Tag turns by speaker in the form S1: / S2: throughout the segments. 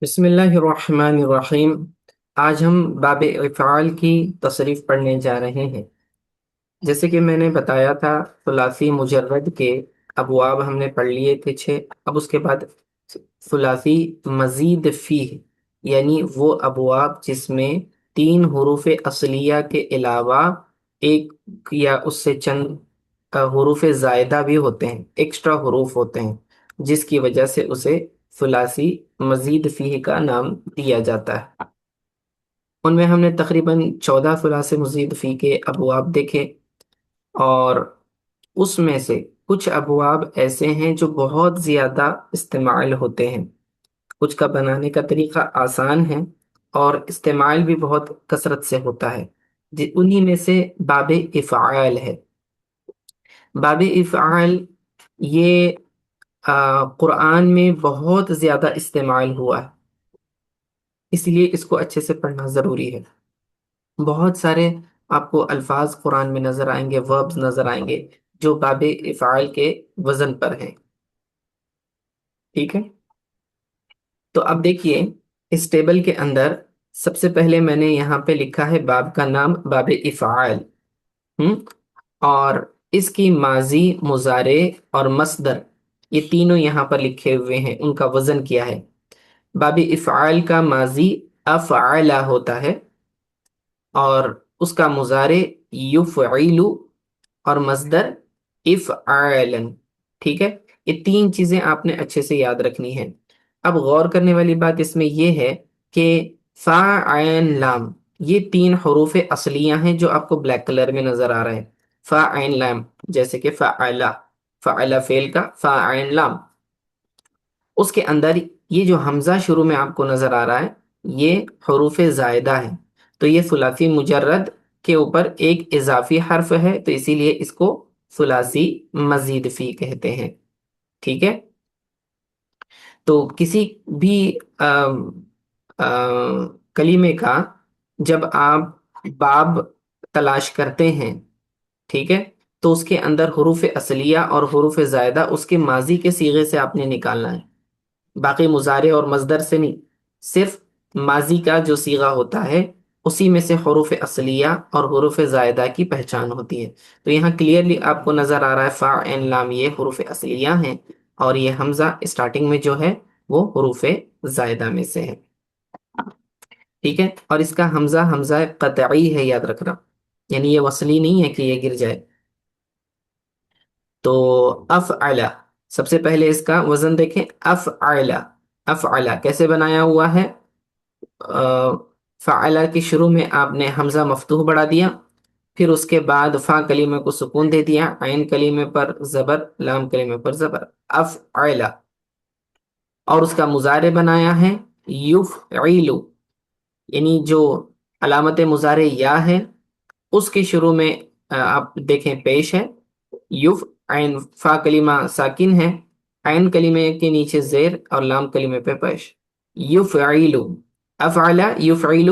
S1: بسم اللہ الرحمن الرحیم۔ آج ہم باب افعال کی تصریف پڑھنے جا رہے ہیں۔ جیسے کہ میں نے بتایا تھا، ثلاثی مجرد کے ابواب ہم نے پڑھ لیے تھے 6۔ اب اس کے بعد ثلاثی مزید فیہ، یعنی وہ ابواب جس میں 3 حروف اصلیہ کے علاوہ ایک یا اس سے چند حروف زائدہ بھی ہوتے ہیں، ایکسٹرا حروف ہوتے ہیں، جس کی وجہ سے اسے ثلاثی مزید فیہ کا نام دیا جاتا ہے۔ ان میں ہم نے تقریباً 14 ثلاثی مزید فیہ کے ابواب دیکھے، اور اس میں سے کچھ ابواب ایسے ہیں جو بہت زیادہ استعمال ہوتے ہیں، کچھ کا بنانے کا طریقہ آسان ہے اور استعمال بھی بہت کثرت سے ہوتا ہے۔ انہی میں سے باب افعال ہے۔ باب افعال یہ قرآن میں بہت زیادہ استعمال ہوا ہے، اس لیے اس کو اچھے سے پڑھنا ضروری ہے۔ بہت سارے آپ کو الفاظ قرآن میں نظر آئیں گے، وربز نظر آئیں گے جو باب افعال کے وزن پر ہیں۔ ٹھیک ہے، تو اب دیکھیے اس ٹیبل کے اندر سب سے پہلے میں نے یہاں پہ لکھا ہے باب کا نام باب افعال، اور اس کی ماضی، مضارع اور مصدر، یہ تینوں یہاں پر لکھے ہوئے ہیں، ان کا وزن کیا ہے۔ باب افعال کا ماضی افعل ہوتا ہے، اور اس کا مضارع یفعل، اور مصدر افعالا۔ ٹھیک ہے، یہ 3 چیزیں آپ نے اچھے سے یاد رکھنی ہیں۔ اب غور کرنے والی بات اس میں یہ ہے کہ فا عین لام، یہ 3 حروف اصلیہ ہیں جو آپ کو بلیک کلر میں نظر آ رہے ہیں۔ فا عین لام، جیسے کہ فعلا، فعلا فعل کا فا عین لام، اس کے اندر یہ جو حمزہ شروع میں آپ کو نظر آ رہا ہے، یہ حروف زائدہ ہے، تو یہ ثلاثی مجرد کے اوپر ایک اضافی حرف ہے، تو اسی لیے اس کو ثلاثی مزید فی کہتے ہیں۔ ٹھیک ہے، تو کسی بھی کلمے کا جب آپ باب تلاش کرتے ہیں، ٹھیک ہے، تو اس کے اندر حروف اصلیہ اور حروف زائدہ اس کے ماضی کے صیغے سے آپ نے نکالنا ہے، باقی مضارع اور مصدر سے نہیں، صرف ماضی کا جو صیغہ ہوتا ہے اسی میں سے حروف اصلیہ اور حروف زائدہ کی پہچان ہوتی ہے۔ تو یہاں کلیئرلی آپ کو نظر آ رہا ہے فا عین لام یہ حروف اصلیہ ہیں، اور یہ حمزہ اسٹارٹنگ میں جو ہے وہ حروف زائدہ میں سے ہے۔ ٹھیک ہے، اور اس کا حمزہ حمزہ قطعی ہے، یاد رکھنا، یعنی یہ وصلی نہیں ہے کہ یہ گر جائے۔ تو افعلا، سب سے پہلے اس کا وزن دیکھیں، افعلا، افعلا کیسے بنایا ہوا ہے؟ فعلا کی شروع میں آپ نے حمزہ مفتوح بڑھا دیا، پھر اس کے بعد فا کلمے کو سکون دے دیا، عین کلمے پر زبر، لام کلمے پر زبر، افعلا، اور اس کا مضارع بنایا ہے یفعل، یعنی جو علامت مضارع یا ہے اس کے شروع میں آپ دیکھیں پیش ہے یف، عین فا کلمہ ساکن ہے، عین کلمے کے نیچے زیر اور لام کلمے پہ پیش، یفعل، افعل یفعل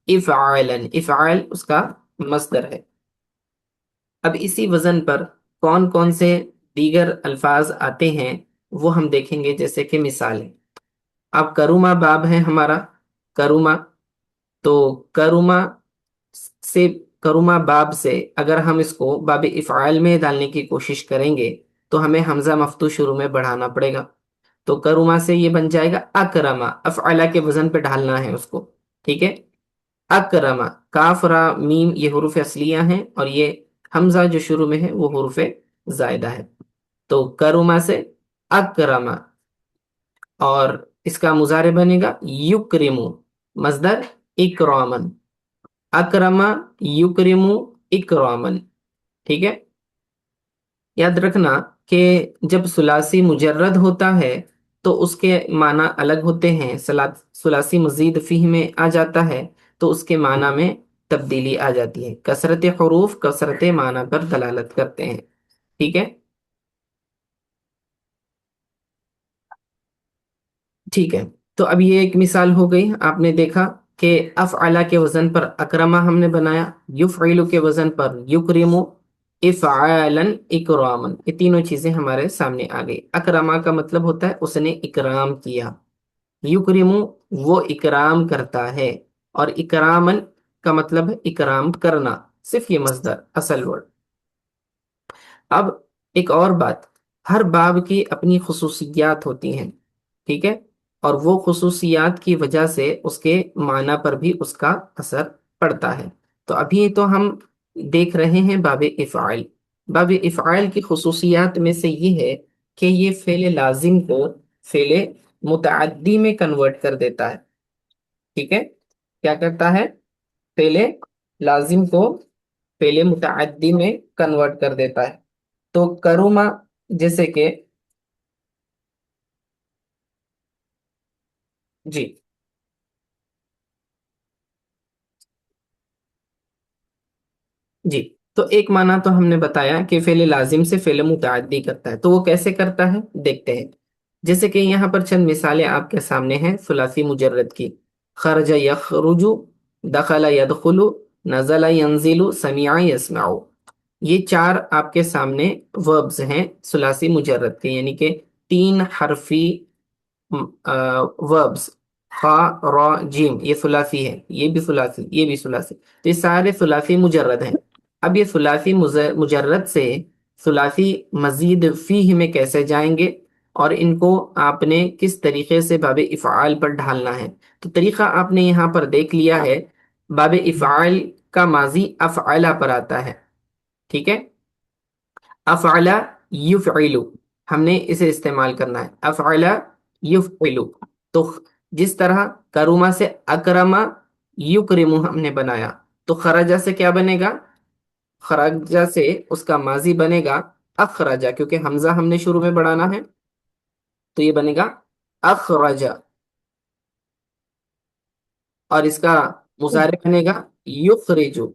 S1: افعالا، افعال اس کا مصدر ہے۔ اب اسی وزن پر کون کون سے دیگر الفاظ آتے ہیں وہ ہم دیکھیں گے، جیسے کہ مثالیں۔ اب کروما باب ہے ہمارا، کروما، تو کروما سے، کروما باب سے اگر ہم اس کو باب افعال میں ڈالنے کی کوشش کریں گے تو ہمیں حمزہ مفتوح شروع میں بڑھانا پڑے گا، تو کروما سے یہ بن جائے گا اکرما، افعلا کے وزن پہ ڈھالنا ہے اس کو۔ ٹھیک ہے، اکرما، کاف را میم یہ حروف اصلیہ ہیں، اور یہ حمزہ جو شروع میں ہے وہ حروف زائدہ ہے، تو کروما سے اکرما، اور اس کا مضارع بنے گا یکرمو، مصدر اکرامن، اکرما یکرمو اکرامن۔ ٹھیک ہے، یاد رکھنا کہ جب ثلاثی مجرد ہوتا ہے تو اس کے معنی الگ ہوتے ہیں، ثلاثی مزید فیہ میں آ جاتا ہے تو اس کے معنی میں تبدیلی آ جاتی ہے، کثرت حروف کثرت معنی پر دلالت کرتے ہیں۔ ٹھیک ہے، ٹھیک ہے، تو اب یہ ایک مثال ہو گئی، آپ نے دیکھا کہ افعلا کے وزن پر اکرما ہم نے بنایا، یفعلو کے وزن پر یکرمو، افعالا اکراما، یہ تینوں چیزیں ہمارے سامنے آ گئی۔ اکرما کا مطلب ہوتا ہے اس نے اکرام کیا، یکرمو وہ اکرام کرتا ہے، اور اکرامن کا مطلب ہے اکرام کرنا، صرف یہ مصدر اصل ورڈ۔ اب ایک اور بات، ہر باب کی اپنی خصوصیات ہوتی ہیں، ٹھیک ہے، اور وہ خصوصیات کی وجہ سے اس کے معنی پر بھی اس کا اثر پڑتا ہے۔ تو ابھی تو ہم دیکھ رہے ہیں باب افعال۔ باب افعال کی خصوصیات میں سے یہ ہے کہ یہ فعل لازم کو فعل متعدی میں کنورٹ کر دیتا ہے، ٹھیک ہے، کیا کرتا ہے؟ فعل لازم کو فعل متعدی میں کنورٹ کر دیتا ہے۔ تو کروما، جیسے کہ، جی جی، تو ایک معنی تو ہم نے بتایا کہ فعل لازم سے فعل متعدی کرتا ہے، تو وہ کیسے کرتا ہے دیکھتے ہیں۔ جیسے کہ یہاں پر چند مثالیں آپ کے سامنے ہیں ثلاثی مجرد کی: خرج یخرج، دخل یدخل، نزل ینزل، سمع یسمع۔ یہ چار آپ کے سامنے وربز ہیں ثلاثی مجرد کے، یعنی کہ تین حرفی وربز، خا، را، جیم، یہ ثلاثی ہے، یہ بھی ثلاثی، یہ بھی ثلاثی، تو یہ سارے ثلاثی مجرد ہیں۔ اب یہ ثلاثی مجرد سے ثلاثی مزید فیہ میں کیسے جائیں گے، اور ان کو آپ نے کس طریقے سے باب افعال پر ڈھالنا ہے؟ تو طریقہ آپ نے یہاں پر دیکھ لیا ہے، باب افعال کا ماضی افعلا پر آتا ہے، ٹھیک ہے، افعلا یفعلو، ہم نے اسے استعمال کرنا ہے، افعلا یفعلو۔ تو جس طرح کروما سے اکرما یکرمو ہم نے بنایا، تو خرجہ سے کیا بنے گا؟ خرجہ سے اس کا ماضی بنے گا اخرجہ، کیونکہ حمزہ ہم نے شروع میں بڑھانا ہے، تو یہ بنے گا اخرجہ، اور اس کا مضارع بنے گا یخرجو،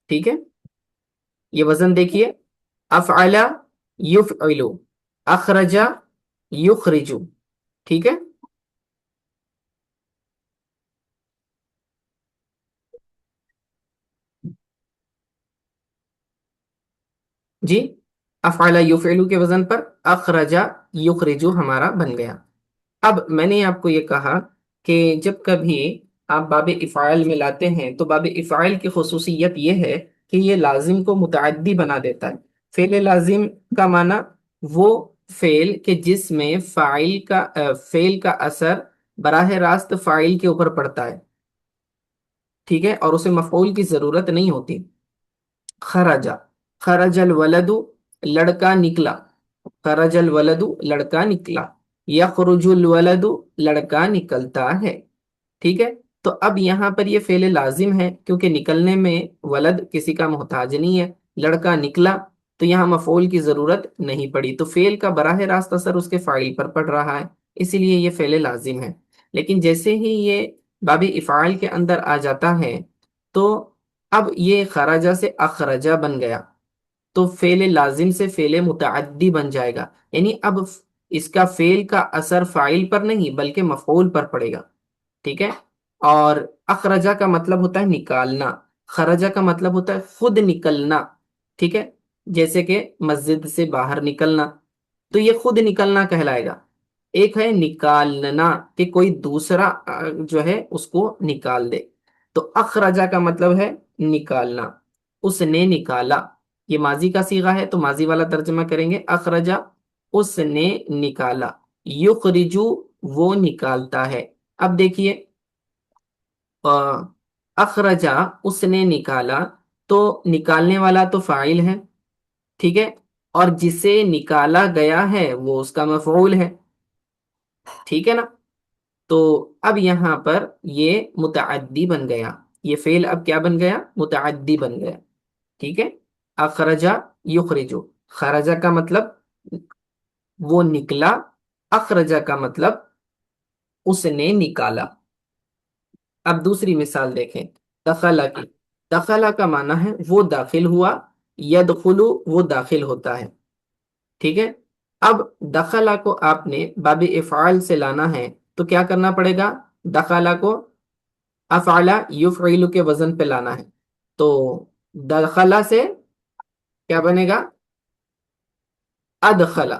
S1: ٹھیک ہے، یہ وزن دیکھیے، افعلا یفعلو، اخرجا یخرجو، ٹھیک ہے۔ جی، افعلا یفعلو کے وزن پر اخرجا یخرجو ہمارا بن گیا۔ اب میں نے آپ کو یہ کہا کہ جب کبھی آپ باب افعال میں لاتے ہیں تو باب افعال کی خصوصیت یہ ہے کہ یہ لازم کو متعدی بنا دیتا ہے۔ فعل لازم کا معنی وہ فعل کہ جس میں فعل کا اثر براہ راست فاعل کے اوپر پڑتا ہے، ٹھیک ہے، اور اسے مفعول کی ضرورت نہیں ہوتی۔ خرجا، خرج الولد، لڑکا نکلا، خرج الولد، لڑکا نکلا، یخرج الولد، لڑکا نکلتا ہے، ٹھیک ہے۔ تو اب یہاں پر یہ فعل لازم ہے کیونکہ نکلنے میں ولد کسی کا محتاج نہیں ہے، لڑکا نکلا، تو یہاں مفعول کی ضرورت نہیں پڑی، تو فعل کا براہ راست اثر اس کے فاعل پر پڑ رہا ہے، اسی لیے یہ فعل لازم ہے۔ لیکن جیسے ہی یہ باب افعال کے اندر آ جاتا ہے تو اب یہ خراجہ سے اخرجہ بن گیا، تو فعل لازم سے فعل متعدی بن جائے گا، یعنی اب اس کا فعل کا اثر فاعل پر نہیں بلکہ مفعول پر پڑے گا، ٹھیک ہے۔ اور اخرجہ کا مطلب ہوتا ہے نکالنا، خرجہ کا مطلب ہوتا ہے خود نکلنا، ٹھیک ہے، جیسے کہ مسجد سے باہر نکلنا، تو یہ خود نکلنا کہلائے گا۔ ایک ہے نکالنا کہ کوئی دوسرا جو ہے اس کو نکال دے، تو اخرجہ کا مطلب ہے نکالنا، اس نے نکالا، یہ ماضی کا صیغہ ہے تو ماضی والا ترجمہ کریں گے، اخرجہ اس نے نکالا، یخرجو وہ نکالتا ہے۔ اب دیکھیے، اخرجہ اس نے نکالا، تو نکالنے والا تو فاعل ہے، ٹھیک ہے، اور جسے نکالا گیا ہے وہ اس کا مفعول ہے، ٹھیک ہے نا۔ تو اب یہاں پر یہ متعدی بن گیا، یہ فعل اب کیا بن گیا؟ متعدی بن گیا، ٹھیک ہے۔ اخرجہ یخرجو، خرجہ کا مطلب وہ نکلا، اخرجہ کا مطلب اس نے نکالا۔ اب دوسری مثال دیکھیں، دخلا کی، دخلا کا معنی ہے وہ داخل ہوا، یدخلو وہ داخل ہوتا ہے، ٹھیک ہے۔ اب دخلا کو آپ نے باب افعال سے لانا ہے تو کیا کرنا پڑے گا؟ دخلا کو افعلا یفعلو کے وزن پہ لانا ہے، تو دخلا سے کیا بنے گا؟ ادخلا،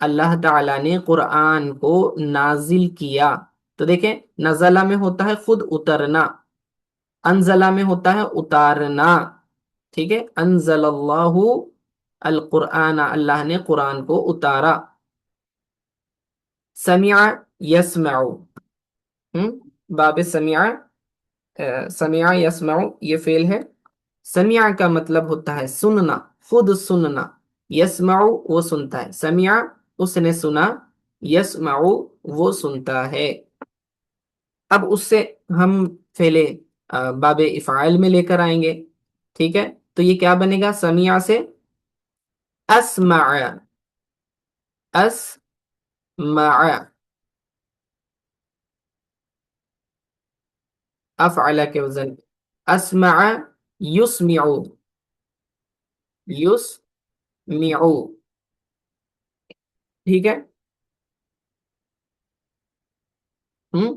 S1: اللہ تعالیٰ نے قرآن کو نازل کیا. تو دیکھیں نزلہ میں ہوتا ہے خود اترنا، انزلہ میں ہوتا ہے اتارنا. ٹھیک ہے، انزل اللہ القرآن، اللہ نے قرآن کو اتارا. سمع یسمع، باب سمع، سمع یسمع یہ فعل ہے. سمع کا مطلب ہوتا ہے سننا، خود سننا. یسمع وہ سنتا ہے، سمع اس نے سنا، یسمع وہ سنتا ہے. اب اس سے ہم فعل باب افعال میں لے کر آئیں گے. ٹھیک ہے، تو یہ کیا بنے گا؟ سمع سے اسمع، اسمع، افعل کے وزن اسمع، یسمع، یسمع. ٹھیک ہے. ہم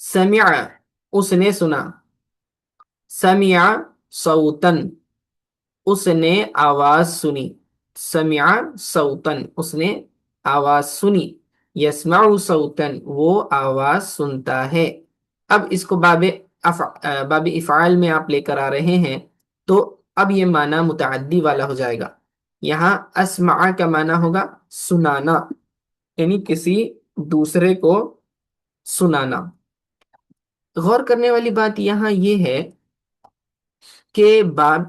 S1: سمع اس نے سنا، سمع صوتن اس نے آواز سنی، سمع صوتن اس نے آواز سنی، یسمع صوتن وہ آواز سنتا ہے. اب اس کو باب افعال میں آپ لے کر آ رہے ہیں، تو اب یہ معنی متعدی والا ہو جائے گا. یہاں اسمع کا معنی ہوگا سنانا، یعنی کسی دوسرے کو سنانا. غور کرنے والی بات یہاں یہ ہے کہ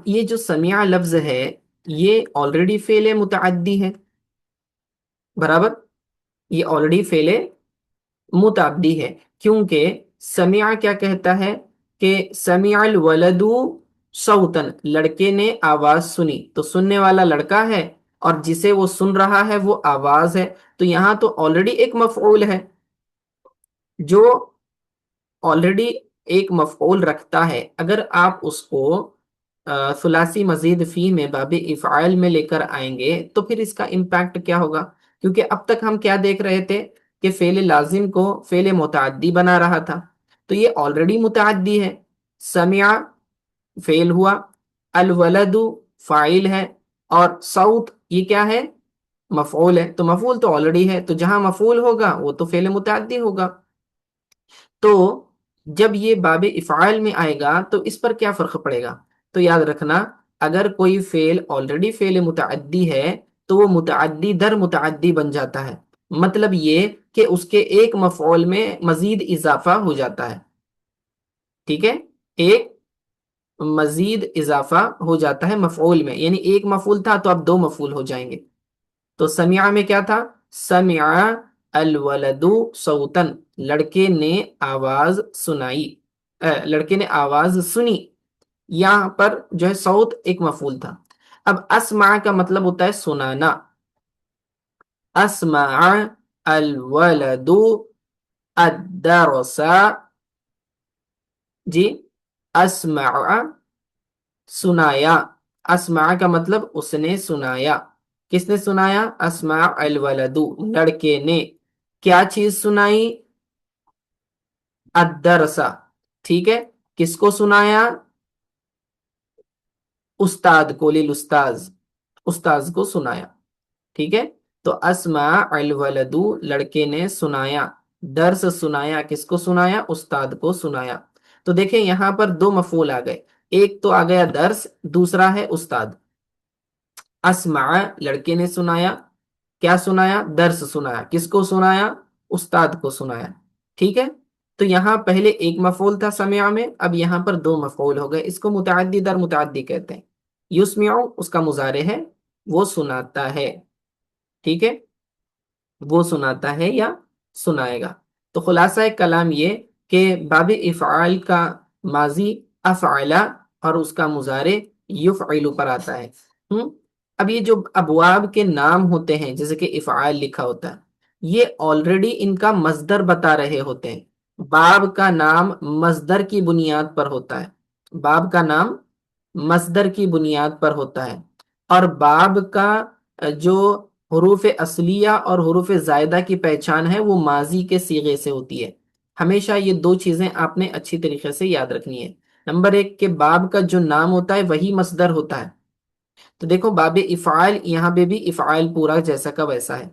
S1: یہ جو سمیع لفظ ہے یہ آلریڈی فعل متعدی ہے، برابر، یہ آلریڈی فعل متعدی ہے. کیونکہ سمیع کیا کہتا ہے کہ سمیع الولد صوتن، لڑکے نے آواز سنی، تو سننے والا لڑکا ہے اور جسے وہ سن رہا ہے وہ آواز ہے. تو یہاں تو آلریڈی ایک مفعول ہے جو آلریڈی ایک مفعول رکھتا ہے. اگر آپ اس کو ثلاثی مزید فی میں باب افعال میں لے کر آئیں گے تو پھر اس کا امپیکٹ کیا ہوگا؟ کیونکہ اب تک ہم کیا دیکھ رہے تھے کہ فعل لازم کو فعل متعدی بنا رہا تھا، تو یہ آلریڈی متعدی ہے. سمع فعل ہوا، الولد فاعل ہے، اور صوت یہ کیا ہے؟ مفعول ہے. تو مفعول تو آلریڈی ہے، تو جہاں مفعول ہوگا وہ تو فعل متعدی ہوگا. تو جب یہ باب افعال میں آئے گا تو اس پر کیا فرق پڑے گا؟ تو یاد رکھنا، اگر کوئی فعل آلریڈی فعل متعدی ہے تو وہ متعدی در متعدی بن جاتا ہے. مطلب یہ کہ اس کے ایک مفعول میں مزید اضافہ ہو جاتا ہے. ٹھیک ہے، ایک مزید اضافہ ہو جاتا ہے مفعول میں، یعنی ایک مفعول تھا تو اب دو مفعول ہو جائیں گے. تو سمع میں کیا تھا؟ سمع الولد صوتن، لڑکے نے آواز سنائی، لڑکے نے آواز سنی. یہاں پر جو ہے صوت ایک مفعول تھا. اب اسمع کا مطلب ہوتا ہے سنانا. اسمع الولد الدرس، جی اسمع سنایا، اسمع کا مطلب اس نے سنایا. کس نے سنایا؟ اسمع الولد لڑکے نے. کیا چیز سنائی؟ الدرس. ٹھیک ہے، کس کو سنایا؟ استاد کو، للاستاذ، استاذ کو سنایا. ٹھیک ہے، تو اسمع الولد لڑکے نے سنایا، درس سنایا، کس کو سنایا؟ استاد کو سنایا. تو دیکھیں یہاں پر دو مفعول آ گئے، ایک تو آ گیا درس، دوسرا ہے استاد. اسمع لڑکے نے سنایا، کیا سنایا؟ درس سنایا، کس کو سنایا؟ استاد کو سنایا. ٹھیک ہے، تو یہاں پہلے ایک مفعول تھا سمع میں، اب یہاں پر دو مفعول ہو گئے. اس کو متعدی در متعدی کہتے ہیں. یسمع اس کا مضارع ہے، وہ سناتا ہے. ٹھیک ہے، وہ سناتا ہے یا سنائے گا. تو خلاصہ کلام یہ کہ باب افعال کا ماضی افعل اور اس کا مضارع یفعل پر آتا ہے. اب یہ جو ابواب کے نام ہوتے ہیں جیسے کہ افعال لکھا ہوتا ہے، یہ آلریڈی ان کا مصدر بتا رہے ہوتے ہیں. باب کا نام مصدر کی بنیاد پر ہوتا ہے، باب کا نام مصدر کی بنیاد پر ہوتا ہے. اور باب کا جو حروف اصلیہ اور حروف زائدہ کی پہچان ہے وہ ماضی کے صیغے سے ہوتی ہے. ہمیشہ یہ دو چیزیں آپ نے اچھی طریقے سے یاد رکھنی ہے. نمبر ایک کہ باب کا جو نام ہوتا ہے وہی مصدر ہوتا ہے، تو دیکھو باب افعال یہاں پہ بھی افعال پورا جیسا کا ویسا ہے،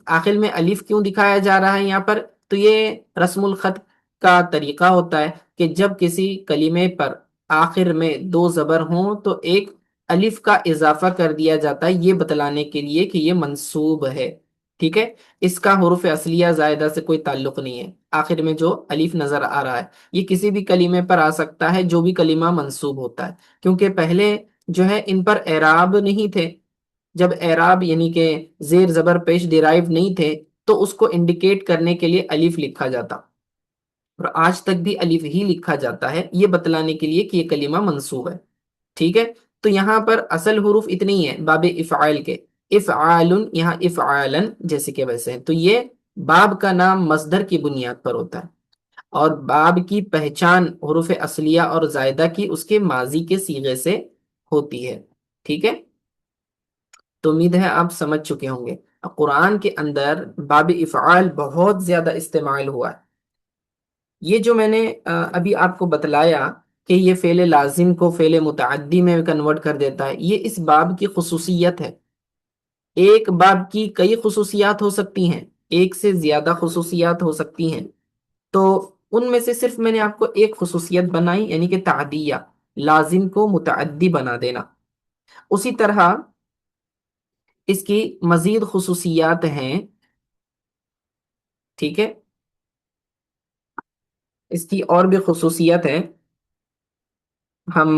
S1: آخر میں الف کیوں دکھایا جا رہا ہے یہاں پر؟ تو یہ رسم الخط کا طریقہ ہوتا ہے کہ جب کسی کلمے پر آخر میں دو زبر ہوں تو ایک الف کا اضافہ کر دیا جاتا ہے، یہ بتلانے کے لیے کہ یہ منصوب ہے، ٹھیک ہے؟ اس کا حروف اصلیہ زائدہ سے کوئی تعلق نہیں ہے، آخر میں جو الف نظر آ رہا ہے یہ کسی بھی کلمے پر آ سکتا ہے جو بھی کلمہ منصوب ہوتا ہے، کیونکہ پہلے جو ہے ان پر اعراب نہیں تھے، جب اعراب یعنی کہ زیر زبر پیش ڈیرائیو نہیں تھے تو اس کو انڈیکیٹ کرنے کے لیے الف لکھا جاتا، اور آج تک بھی الف ہی لکھا جاتا ہے یہ بتلانے کے لیے کہ یہ کلمہ منصوب ہے، ٹھیک ہے؟ تو یہاں پر اصل حروف اتنے ہی ہیں باب افعال کے، افعال یہاں افعالن جیسے کہ ویسے ہیں، تو یہ باب کا نام مصدر کی بنیاد پر ہوتا ہے، اور باب کی پہچان حروف اصلیہ اور زائدہ کی اس کے ماضی کے صیغے سے ہوتی ہے، ٹھیک ہے؟ تو امید ہے آپ سمجھ چکے ہوں گے قرآن کے اندر باب افعال بہت زیادہ استعمال ہوا ہے۔ یہ جو میں نے ابھی آپ کو بتلایا کہ یہ فعل لازم کو فعل متعدی میں کنورٹ کر دیتا ہے، یہ اس باب کی خصوصیت ہے۔ ایک باب کی کئی خصوصیات ہو سکتی ہیں، ایک سے زیادہ خصوصیات ہو سکتی ہیں، تو ان میں سے صرف میں نے آپ کو ایک خصوصیت بنائی، یعنی کہ تعدیہ، لازم کو متعدی بنا دینا۔ اسی طرح اس کی مزید خصوصیات ہیں، ٹھیک ہے؟ اس کی اور بھی خصوصیت ہے، ہم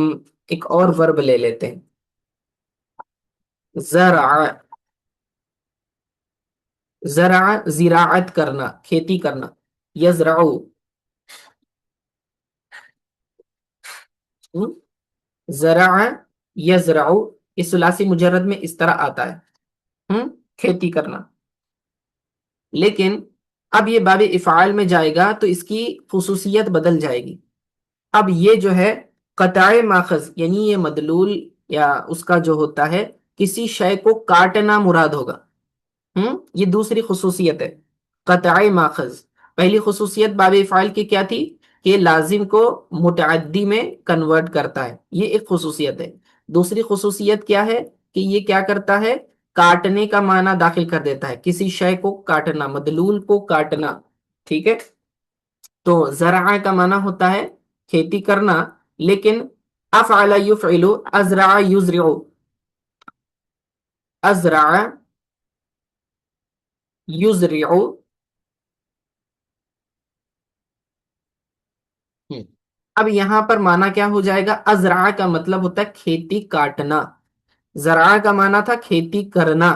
S1: ایک اور ورب لے لیتے ہیں، زرع، زرع زراعت کرنا، کھیتی کرنا، یزرعو، زرع یزرعو، اس ثلاثی مجرد میں اس طرح آتا ہے، کھیتی کرنا، لیکن اب یہ باب افعال میں جائے گا تو اس کی خصوصیت بدل جائے گی، اب یہ جو ہے قطع ماخذ یعنی یہ مدلول یا اس کا جو ہوتا ہے کسی شے کو کاٹنا مراد ہوگا، یہ دوسری خصوصیت ہے قطع ماخذ۔ پہلی خصوصیت باب افعال کی کیا تھی کہ لازم کو متعدی میں کنورٹ کرتا ہے، یہ ایک خصوصیت ہے۔ دوسری خصوصیت کیا ہے کہ یہ کیا کرتا ہے، کاٹنے کا معنی داخل کر دیتا ہے، کسی شے کو کاٹنا، مدلول کو کاٹنا، ٹھیک ہے؟ تو زرع کا معنی ہوتا ہے کھیتی کرنا، لیکن افعل یفعل، ازرع یزرع، ازرع یزرع، اب یہاں پر معنی کیا ہو جائے گا، ازرع کا مطلب ہوتا ہے کھیتی کاٹنا، زرع کا معنی تھا کھیتی کرنا،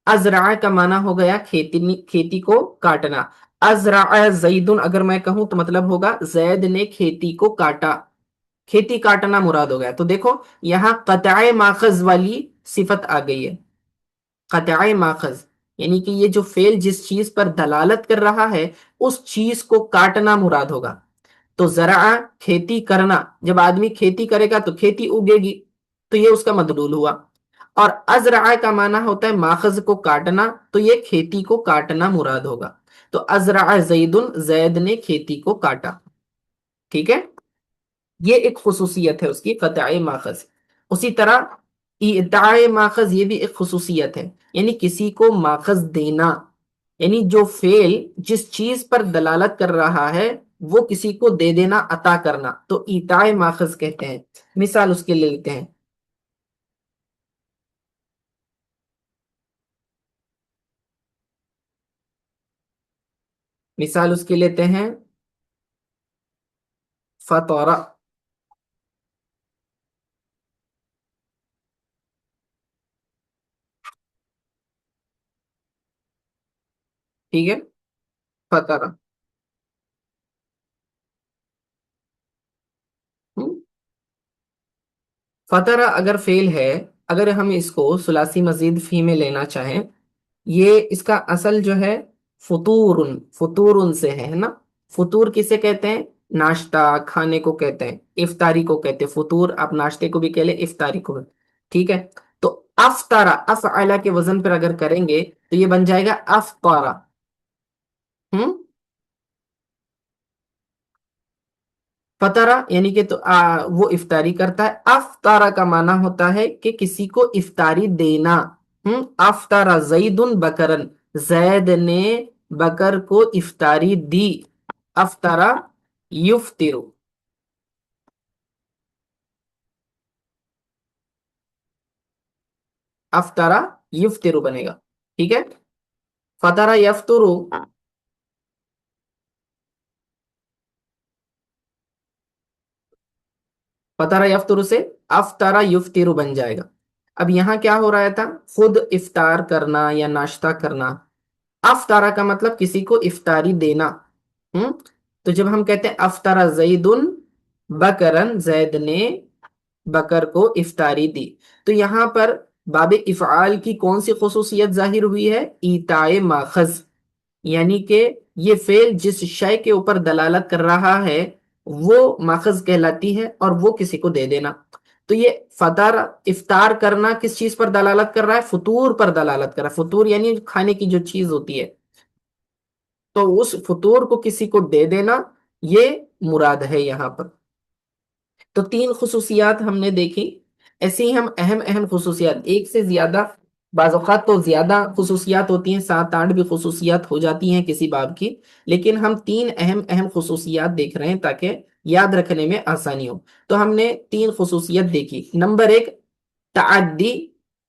S1: ازرع کا معنی ہو گیا کھیتی کو کاٹنا۔ ازرع زید اگر میں کہوں تو مطلب ہوگا زید نے کھیتی کو کاٹا، کھیتی کاٹنا مراد ہو گیا۔ تو دیکھو یہاں قطع ماخذ والی صفت آ گئی ہے، قطع ماخذ یعنی کہ یہ جو فعل جس چیز پر دلالت کر رہا ہے اس چیز کو کاٹنا مراد ہوگا۔ تو زرع کھیتی کرنا، جب آدمی کھیتی کرے گا تو کھیتی اگے گی، تو یہ اس کا مدلول ہوا۔ اور ازرع کا معنی ہوتا ہے ماخذ کو کاٹنا، تو یہ کھیتی کو کاٹنا مراد ہوگا۔ تو ازرع زید، زید نے کھیتی کو کاٹا، ٹھیک ہے؟ یہ ایک خصوصیت ہے اس کی قطع ماخذ۔ اسی طرح ایتاء ماخذ یہ بھی ایک خصوصیت ہے، یعنی کسی کو ماخذ دینا، یعنی جو فعل جس چیز پر دلالت کر رہا ہے وہ کسی کو دے دینا، عطا کرنا، تو ایتاء ماخذ کہتے ہیں۔ مثال اس کے لے لیتے ہیں، مثال اس کے لیتے ہیں فطر، ٹھیک ہے؟ فطر، فطر اگر فعل ہے، اگر ہم اس کو ثلاثی مزید فی میں لینا چاہیں، یہ اس کا اصل جو ہے فطور، فطور سے ہے نا؟ فطور کسے کہتے ہیں؟ ناشتہ کھانے کو کہتے ہیں، افطاری کو کہتے ہیں فطور، آپ ناشتے کو بھی کہہ لیں افطاری کو بھی، ٹھیک ہے؟ تو افطارا افعلا کے وزن پر اگر کریں گے تو یہ بن جائے گا افطارا، ہم فطرہ یعنی کہ وہ افطاری کرتا ہے. افطارہ کا معنی ہوتا ہے کہ کسی کو افطاری دینا. افطارہ زید بکرن، زید نے بکر کو افطاری دی. افطارہ یفطر، افطارہ یفطر بنے گا. ٹھیک ہے. فطرہ یفطر، فطرہ یفطر سے افطارہ یفطر بن جائے گا. اب یہاں کیا ہو رہا تھا؟ خود افطار کرنا یا ناشتہ کرنا. افطارہ کا مطلب کسی کو افطاری دینا. ہم تو جب ہم کہتے ہیں افطارہ زید بکرن، زید نے بکر کو افطاری دی، تو یہاں پر باب افعال کی کون سی خصوصیت ظاہر ہوئی ہے؟ ایتائے ماخذ، یعنی کہ یہ فعل جس شے کے اوپر دلالت کر رہا ہے وہ ماخذ کہلاتی ہے، اور وہ کسی کو دے دینا. تو یہ فطر، افطار کرنا کس چیز پر دلالت کر رہا ہے؟ فطور پر دلالت کر رہا ہے. فطور یعنی کھانے کی جو چیز ہوتی ہے، تو اس فطور کو کسی کو دے دینا، یہ مراد ہے یہاں پر. تو تین خصوصیات ہم نے دیکھی. ایسے ہی ہم اہم اہم خصوصیات، ایک سے زیادہ، بعض اوقات تو زیادہ خصوصیات ہوتی ہیں، 7 8 بھی خصوصیات ہو جاتی ہیں کسی باب کی، لیکن ہم تین اہم اہم خصوصیات دیکھ رہے ہیں تاکہ یاد رکھنے میں آسانی ہو. تو ہم نے تین خصوصیت دیکھی. نمبر 1 تعدی،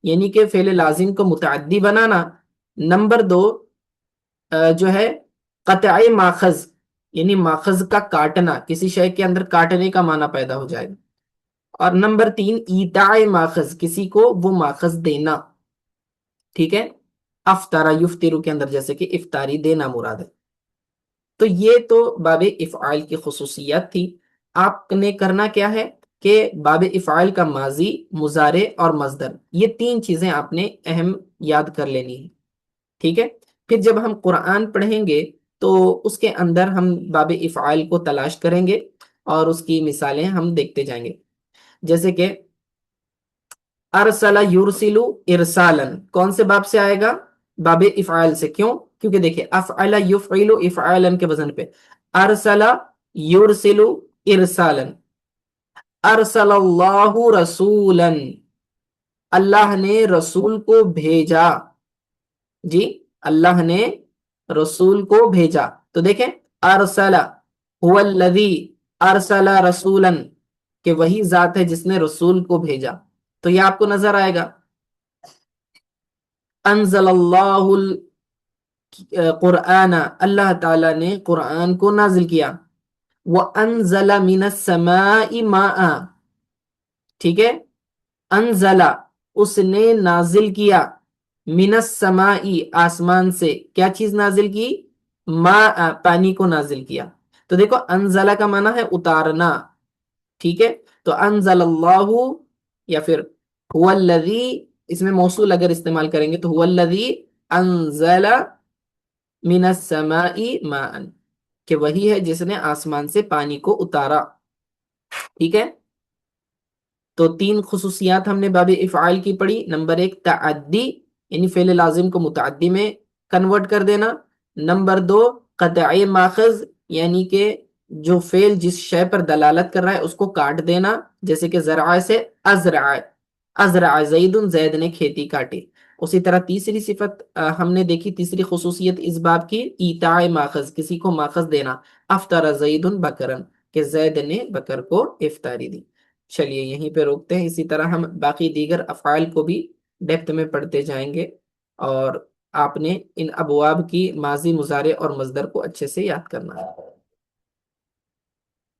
S1: یعنی کہ فعل لازم کو متعدی بنانا. نمبر 2 جو ہے قطع ماخذ، یعنی ماخذ کا کاٹنا، کسی شے کے اندر کاٹنے کا معنی پیدا ہو جائے گا. اور نمبر 3 ایتاء ماخذ، کسی کو وہ ماخذ دینا. ٹھیک ہے. افطارہ یفطر کے اندر جیسے کہ افطاری دینا مراد ہے. تو یہ تو باب افعال کی خصوصیات تھی. آپ نے کرنا کیا ہے کہ باب افعال کا ماضی، مضارع اور مصدر، یہ تین چیزیں آپ نے اہم یاد کر لینی ہے. ٹھیک ہے. پھر جب ہم قرآن پڑھیں گے تو اس کے اندر ہم باب افعال کو تلاش کریں گے اور اس کی مثالیں ہم دیکھتے جائیں گے. جیسے کہ ارسل یرسلو ارسالن کون سے باب سے آئے گا؟ باب افعال سے. کیوں؟ کیونکہ دیکھیں افعل یفعل افعالن کے وزن پہ. ارسل یرسلو ارسالن. ارسل اللہ رسولن، اللہ نے رسول کو بھیجا. جی، اللہ نے رسول کو بھیجا. تو دیکھیں ارسل هو الذی ارسل رسولا، کہ وہی ذات ہے جس نے رسول کو بھیجا. تو یہ آپ کو نظر آئے گا. انزل اللہ القرآن، اللہ تعالیٰ نے قرآن کو نازل کیا. وَأَنزَلَ مِنَ السَّمَاءِ مَاءً، ٹھیک ہے. انزلہ، اس نے نازل کیا، من السماء، آسمان سے. کیا چیز نازل کی؟ ماء، پانی کو نازل کیا. تو دیکھو انزلہ کا معنی ہے اتارنا. ٹھیک ہے. تو انزل اللہ، یا پھر هو الذی، اس میں موصول اگر استعمال کریں گے تو هو الذی انزل من السماء ماء، کہ وہی ہے جس نے آسمان سے پانی کو اتارا. ٹھیک ہے. تو تین خصوصیات ہم نے باب افعال کی پڑھی. نمبر 1 تعدی، یعنی فعل لازم کو متعدی میں کنورٹ کر دینا. نمبر 2 قطع ماخذ، یعنی کہ جو فعل جس شے پر دلالت کر رہا ہے اس کو کاٹ دینا، جیسے کہ زرع سے ازرع، ازرع زید، زید نے کھیتی کاٹی. اسی طرح تیسری صفت ہم نے دیکھی، تیسری خصوصیت اس باب کی ایتاء ماخذ، کسی کو ماخذ دینا. افطر زید بکرن، کہ زید نے بکر کو افطاری دی. چلیے یہیں پہ روکتے ہیں، اسی طرح ہم باقی دیگر افعال کو بھی ڈیپتھ میں پڑھتے جائیں گے، اور آپ نے ان ابواب کی ماضی، مضارع اور مصدر کو اچھے سے یاد کرنا ہے.